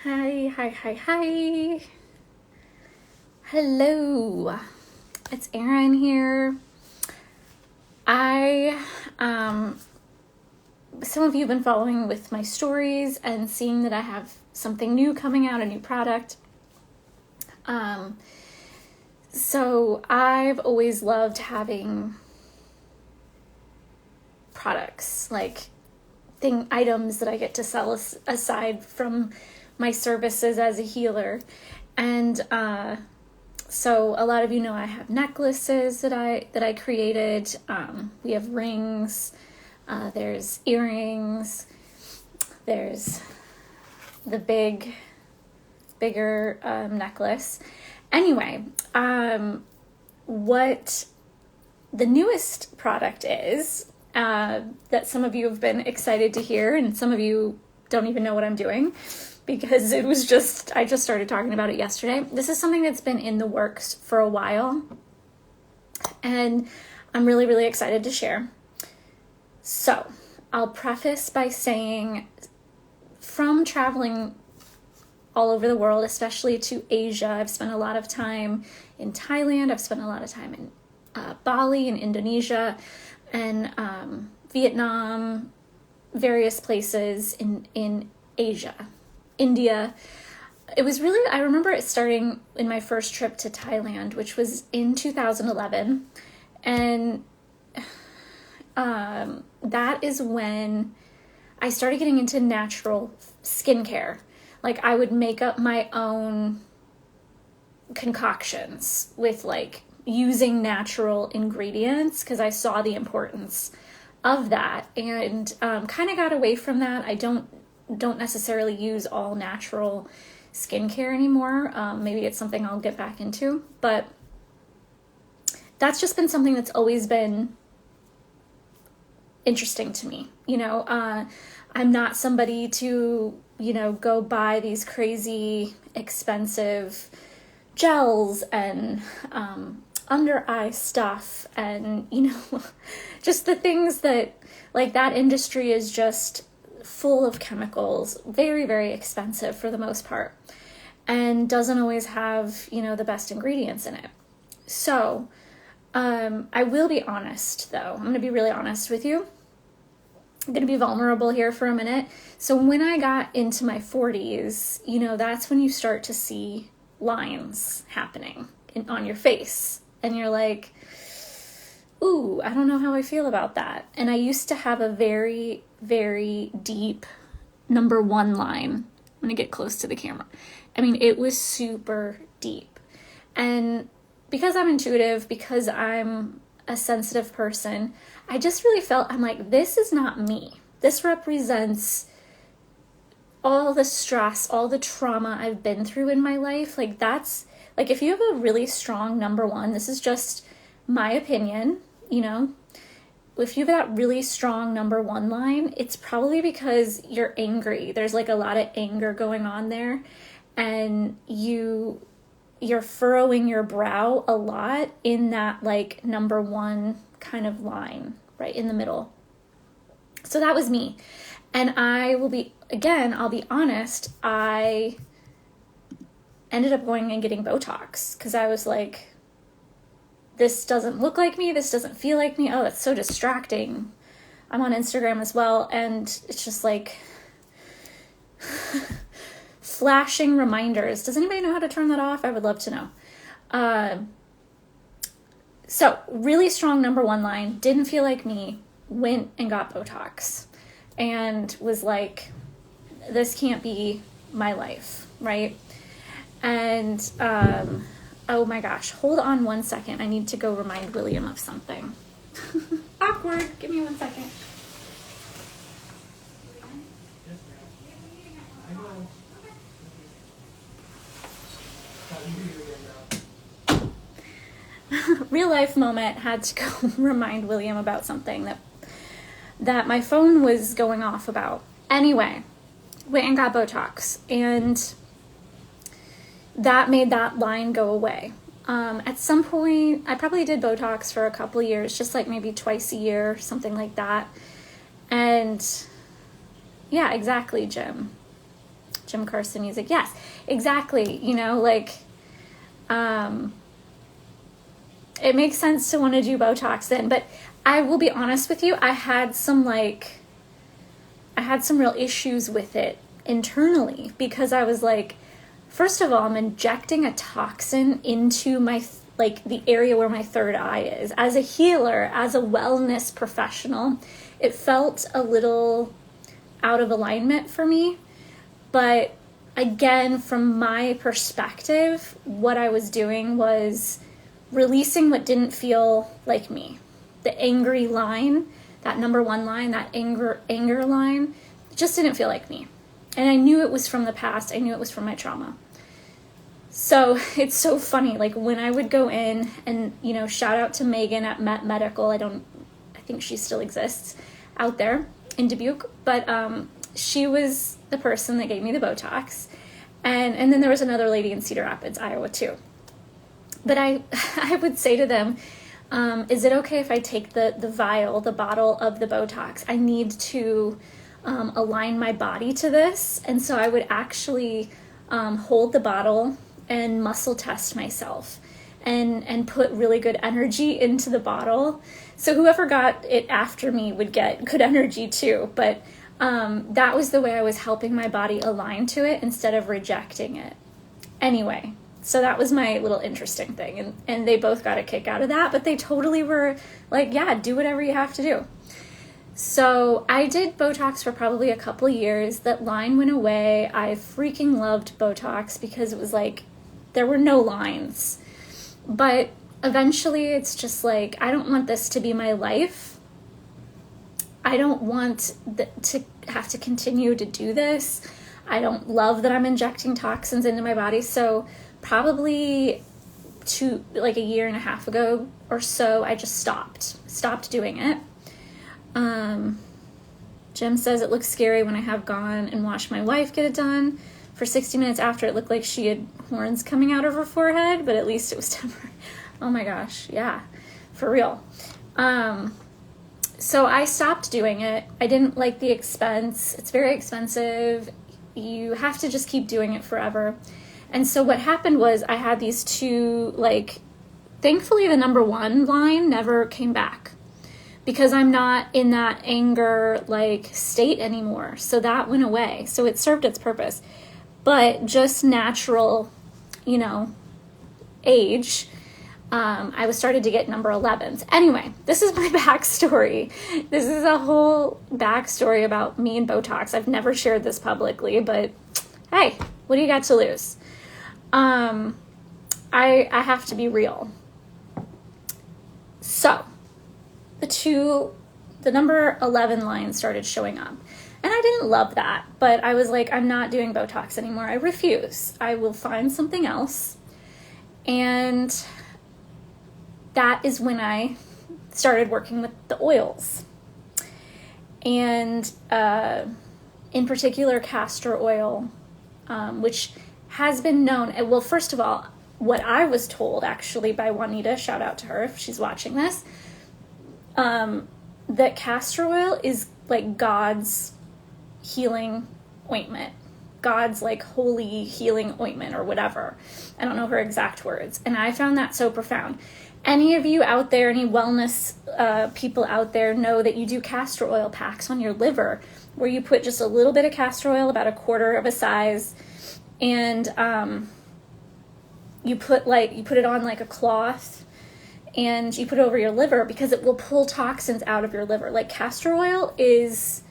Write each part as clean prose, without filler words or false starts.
Hi, hi, hi, hi. Hello. It's Erin here. I, some of you have been following with my stories and seeing that I have something new coming out, a new product. So I've always loved having products, like items that I get to sell aside from my services as a healer. And so a lot of you know I have necklaces that I created. We have rings. There's earrings. There's the bigger necklace. Anyway, what the newest product is that some of you have been excited to hear, and some of you don't even know what I'm doing because I just started talking about it yesterday. This is something that's been in the works for a while, and I'm really, really excited to share. So I'll preface by saying, from traveling all over the world, especially to Asia, I've spent a lot of time in Thailand, I've spent a lot of time in Bali and Indonesia, and Vietnam, various places in Asia, India. It was really, I remember it starting in my first trip to Thailand, which was in 2011. And that is when I started getting into natural skincare. Like, I would make up my own concoctions with using natural ingredients because I saw the importance of that, and kind of got away from that. I don't necessarily use all natural skincare anymore. Maybe it's something I'll get back into, but that's just been something that's always been interesting to me. I'm not somebody to, go buy these crazy expensive gels and under eye stuff and just the things that, like, that industry is just full of chemicals, very, very expensive for the most part, and doesn't always have the best ingredients in it. So I will be honest, though. I'm going to be really honest with you. I'm going to be vulnerable here for a minute. So when I got into my 40s, that's when you start to see lines happening on your face. And you're like, ooh, I don't know how I feel about that. And I used to have a very, very deep number 1 line. I'm going to get close to the camera. I mean, it was super deep. And because I'm intuitive, because I'm a sensitive person, I just really felt, I'm like, this is not me. This represents all the stress, all the trauma I've been through in my life. Like, that's, like, if you have a really strong number 1, this is just my opinion, if you have that really strong number 1 line, it's probably because you're angry. There's like a lot of anger going on there, and you're furrowing your brow a lot in that like number 1 kind of line right in the middle. So that was me. And I'll be honest, I ended up going and getting Botox because I was like, this doesn't look like me, this doesn't feel like me. Oh, that's so distracting. I'm on Instagram as well, and it's just like flashing reminders. Does anybody know how to turn that off? I would love to know. So really strong number 1 line, didn't feel like me, went and got Botox and was like, this can't be my life, right? And oh my gosh, hold on 1 second. I need to go remind William of something. Awkward. Give me 1 second. Real life moment, had to go remind William about something that my phone was going off about. Anyway, went and got Botox, and that made that line go away. At some point, I probably did Botox for a couple of years, just like maybe twice a year, something like that. And yeah, exactly, Jim. Jim Carson music. Yes, exactly. You know, like, it makes sense to want to do Botox then, but I will be honest with you, I had some real issues with it internally, because I was like, first of all, I'm injecting a toxin into my, like, the area where my third eye is. As a healer, as a wellness professional, it felt a little out of alignment for me. But again, from my perspective, what I was doing was releasing what didn't feel like me. The angry line, that number one line, that anger line, just didn't feel like me. And I knew it was from the past. I knew it was from my trauma. So it's so funny, like when I would go in and, you know, shout out to Megan at Met Medical. I think she still exists out there in Dubuque, but she was the person that gave me the Botox. And then there was another lady in Cedar Rapids, Iowa too. But I would say to them, is it okay if I take the vial, the bottle of the Botox? I need to align my body to this. And so I would actually hold the bottle and muscle test myself and put really good energy into the bottle. So whoever got it after me would get good energy too. But that was the way I was helping my body align to it instead of rejecting it. Anyway, so that was my little interesting thing. And they both got a kick out of that, but they totally were like, yeah, do whatever you have to do. So I did Botox for probably a couple years. That line went away. I freaking loved Botox because it was like, there were no lines. But eventually it's just like, I don't want this to be my life. I don't want to have to continue to do this. I don't love that I'm injecting toxins into my body. So probably like a year and a half ago or so, I just stopped doing it. Jim says it looks scary when I have gone and watched my wife get it done. For 60 minutes after, it looked like she had horns coming out of her forehead, but at least it was temporary. Oh my gosh, yeah, for real. So I stopped doing it. I didn't like the expense. It's very expensive. You have to just keep doing it forever. And so what happened was I had these two, like, thankfully the number one line never came back because I'm not in that anger, like, state anymore. So that went away. So it served its purpose. But just natural, you know, age, I was started to get number 11s. Anyway, this is my backstory. This is a whole backstory about me and Botox. I've never shared this publicly, but hey, what do you got to lose? I have to be real. So the number 11 line started showing up. And I didn't love that, but I was like, I'm not doing Botox anymore. I refuse. I will find something else. And that is when I started working with the oils. And in particular, castor oil, which has been known. Well, first of all, what I was told actually by Juanita, shout out to her if she's watching this, that castor oil is like God's healing ointment, God's like holy healing ointment or whatever. I don't know her exact words. And I found that so profound. Any of you out there, any wellness people out there know that you do castor oil packs on your liver where you put just a little bit of castor oil, about a quarter of a size, and you put it on like a cloth and you put it over your liver because it will pull toxins out of your liver. Like castor oil is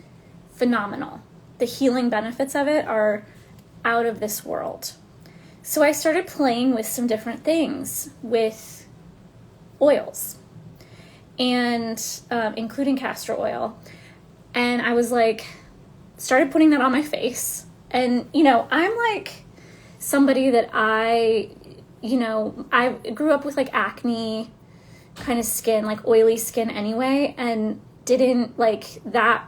phenomenal. The healing benefits of it are out of this world. So I started playing with some different things with oils and including castor oil. And I was like, started putting that on my face. And, you know, I'm like somebody that I grew up with like acne kind of skin, like oily skin anyway, and didn't like that.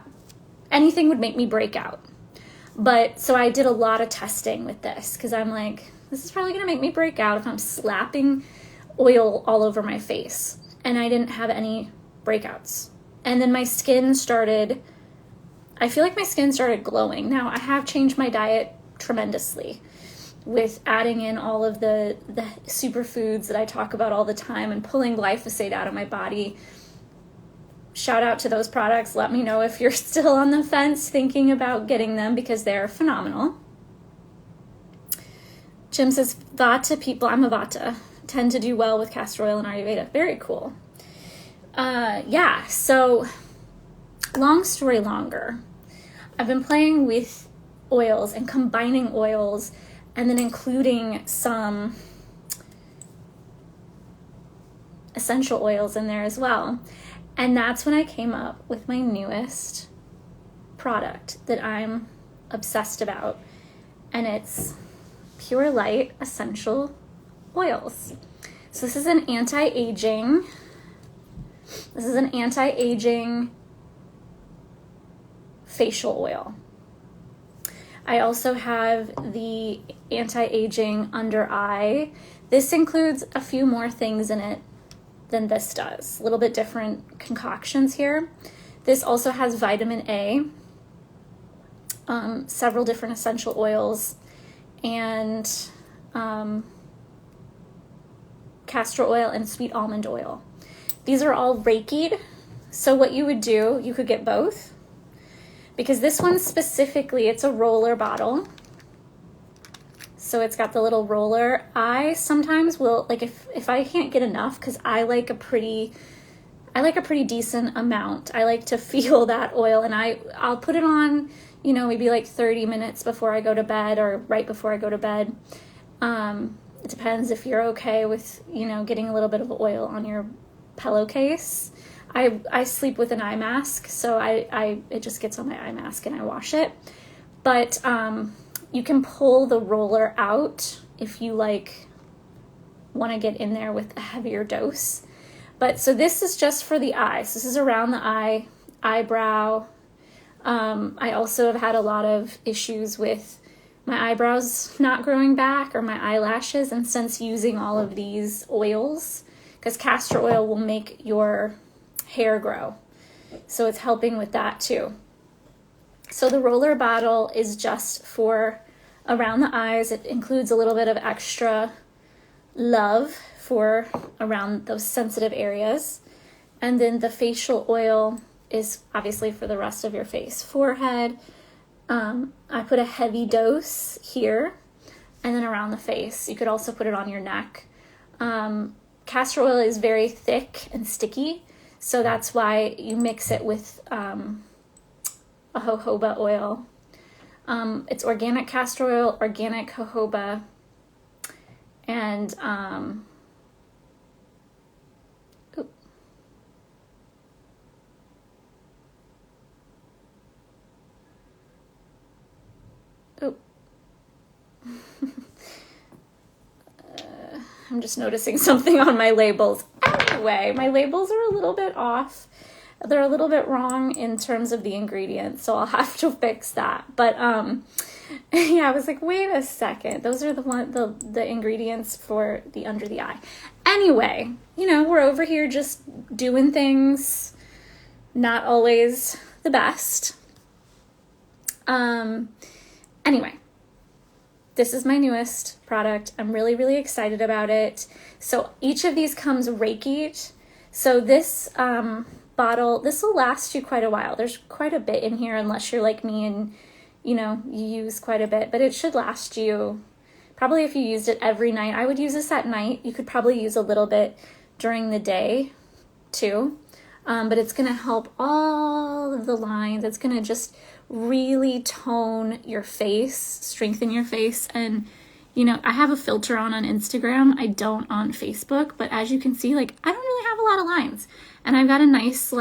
Anything would make me break out. But so I did a lot of testing with this because I'm like, this is probably going to make me break out if I'm slapping oil all over my face. And I didn't have any breakouts. And then I feel like my skin started glowing. Now I have changed my diet tremendously with adding in all of the superfoods that I talk about all the time and pulling glyphosate out of my body. Shout out to those products. Let me know if you're still on the fence thinking about getting them, because they're phenomenal. Jim says, Vata people, I'm a Vata, tend to do well with castor oil and Ayurveda. Very cool. Yeah, so long story longer, I've been playing with oils and combining oils and then including some essential oils in there as well. And that's when I came up with my newest product that I'm obsessed about. And it's Pure Light Essential Oils. So this is an anti-aging facial oil. I also have the anti-aging under eye. This includes a few more things in it than this does. A little bit different concoctions here. This also has vitamin A, several different essential oils, and castor oil and sweet almond oil. These are all Reiki'd. So what you would do, you could get both, because this one specifically, it's a roller bottle. So it's got the little roller. I sometimes will, like if I can't get enough, because I like a pretty decent amount. I like to feel that oil, and I'll put it on, maybe like 30 minutes before I go to bed or right before I go to bed. It depends if you're okay with, getting a little bit of oil on your pillowcase. I sleep with an eye mask, so it just gets on my eye mask and I wash it. But you can pull the roller out if you want to get in there with a heavier dose. But so this is just for the eyes. This is around the eye, eyebrow. I also have had a lot of issues with my eyebrows not growing back or my eyelashes, and since using all of these oils, because castor oil will make your hair grow, so it's helping with that too. So the roller bottle is just for around the eyes. It includes a little bit of extra love for around those sensitive areas, and then the facial oil is obviously for the rest of your face, forehead. I put a heavy dose here and then around the face. You could also put it on your neck. Castor oil is very thick and sticky, so that's why you mix it with a jojoba oil. It's organic castor oil, organic jojoba, and I'm just noticing something on my labels. Anyway, my labels are a little bit off. They're a little bit wrong in terms of the ingredients, so I'll have to fix that. But yeah, I was like, wait a second. Those are the ingredients for the under the eye. Anyway, we're over here just doing things, not always the best. Anyway, this is my newest product. I'm really, really excited about it. So each of these comes Reiki'd. So this bottle, this will last you quite a while. There's quite a bit in here, unless you're like me and, you use quite a bit. But it should last you, probably if you used it every night. I would use this at night. You could probably use a little bit during the day too. But it's going to help all of the lines. It's going to just really tone your face, strengthen your face. And, I have a filter on Instagram. I don't on Facebook. But as you can see, I don't really have a lot of lines. And I've got a nice,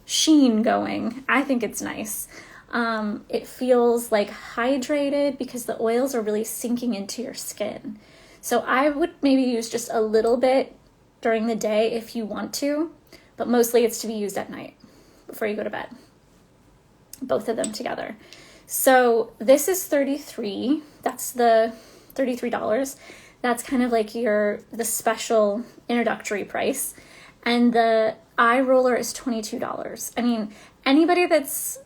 sheen going. I think it's nice. It feels hydrated because the oils are really sinking into your skin. So I would maybe use just a little bit during the day if you want to. But mostly it's to be used at night before you go to bed. Both of them together. So this is $33. That's the $33. That's kind of the special introductory price. And the eye roller is $22. I mean, anybody that's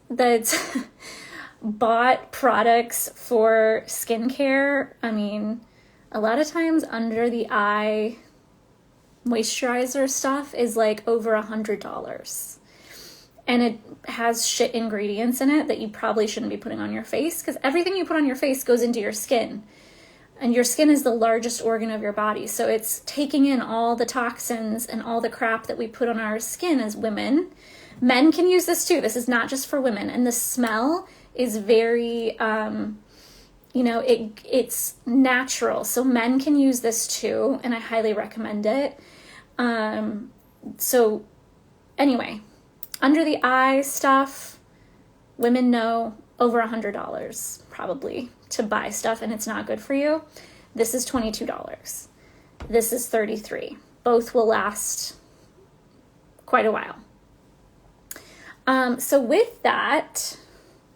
bought products for skincare, I mean, a lot of times under the eye moisturizer stuff is like over $100. And it has shit ingredients in it that you probably shouldn't be putting on your face, because everything you put on your face goes into your skin. And your skin is the largest organ of your body. So it's taking in all the toxins and all the crap that we put on our skin as women. Men can use this too. This is not just for women. And the smell is very, it's natural. So men can use this too. And I highly recommend it. So anyway, under the eye stuff, women know over $100 probably to buy stuff, and it's not good for you. This is $22. This is $33. Both will last quite a while. So with that,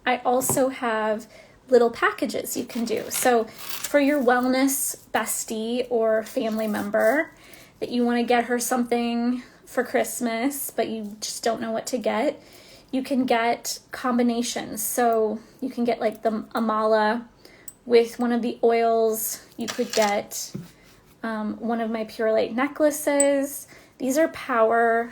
I also have little packages you can do. So for your wellness bestie or family member that you want to get her something for Christmas, but you just don't know what to get, you can get combinations. So you can get like the Amala with one of the oils. You could get one of my Pure Light necklaces. These are power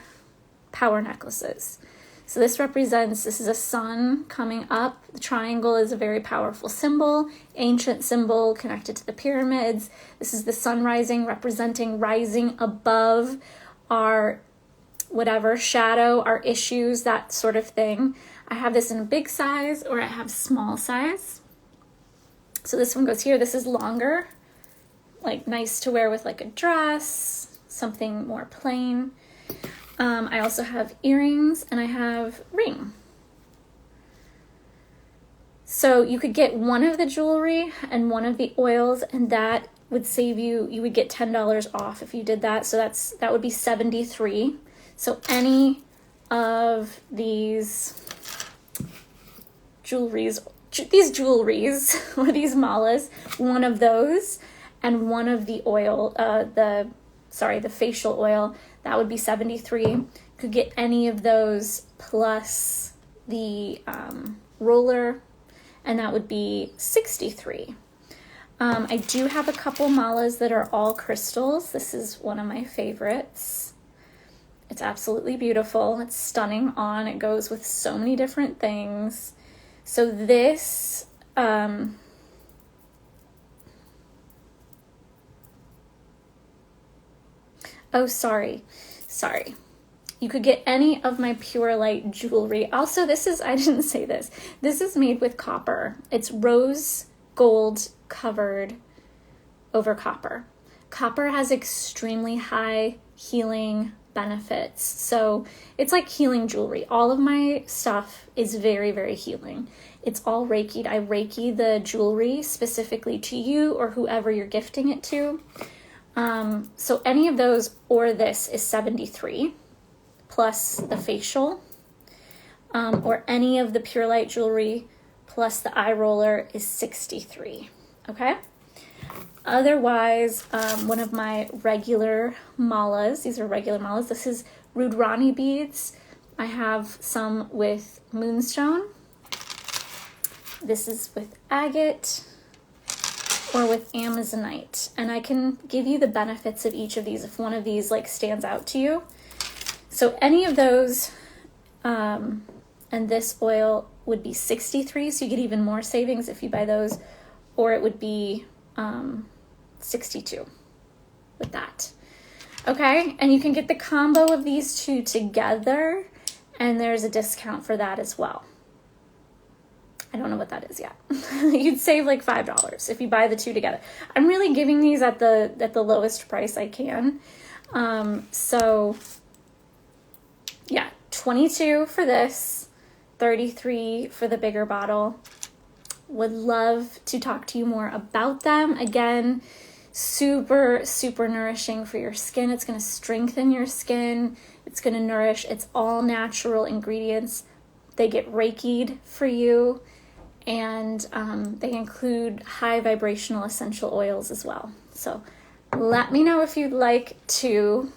necklaces. So this is a sun coming up. The triangle is a very powerful symbol, ancient symbol connected to the pyramids. This is the sun rising, representing rising above our whatever shadow, our issues, that sort of thing. I have this in a big size, or I have small size. So this one goes here. This is longer, like nice to wear with like a dress, something more plain. I also have earrings, and I have ring. So you could get one of the jewelry and one of the oils, and that would save you would get $10 off if you did that. So that would be $73. So any of these jewelries or these malas, one of those and one of the oil, the facial oil, that would be $73. Could get any of those plus the roller, and that would be $63. I do have a couple malas that are all crystals. This is one of my favorites. It's absolutely beautiful. It's stunning on. It goes with so many different things. So this, sorry. You could get any of my Pure Light jewelry. Also, I didn't say this. This is made with copper. It's rose gold covered over copper. Copper has extremely high healing benefits. So it's like healing jewelry. All of my stuff is very, very healing. It's all Reiki'd. I Reiki the jewelry specifically to you or whoever you're gifting it to. So any of those or this is $73 plus the facial, or any of the Pure Light jewelry plus the eye roller is $63. Okay. Otherwise, one of my regular malas, these are regular malas. This is Rudrani beads. I have some with moonstone. This is with agate or with amazonite. And I can give you the benefits of each of these if one of these like stands out to you. So any of those, and this oil would be $63. So you get even more savings if you buy those, or it would be $62 with that. Okay, and you can get the combo of these two together, and there's a discount for that as well. I don't know what that is yet. You'd save like $5 if you buy the two together. I'm really giving these at the lowest price I can. So yeah, $22 for this, $33 for the bigger bottle. Would love to talk to you more about them. Again, super, super nourishing for your skin. It's going to strengthen your skin. It's going to nourish. It's all natural ingredients. They get Reiki'd for you. And they include high vibrational essential oils as well. So let me know if you'd like to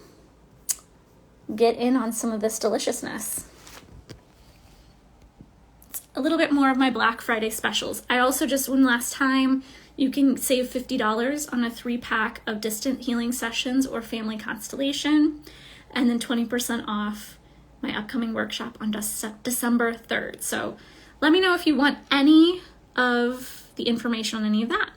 get in on some of this deliciousness. a little bit more of my Black Friday specials. I also just, one last time, you can save $50 on a 3-pack of Distant Healing Sessions or Family Constellation, and then 20% off my upcoming workshop on December 3rd. So let me know if you want any of the information on any of that.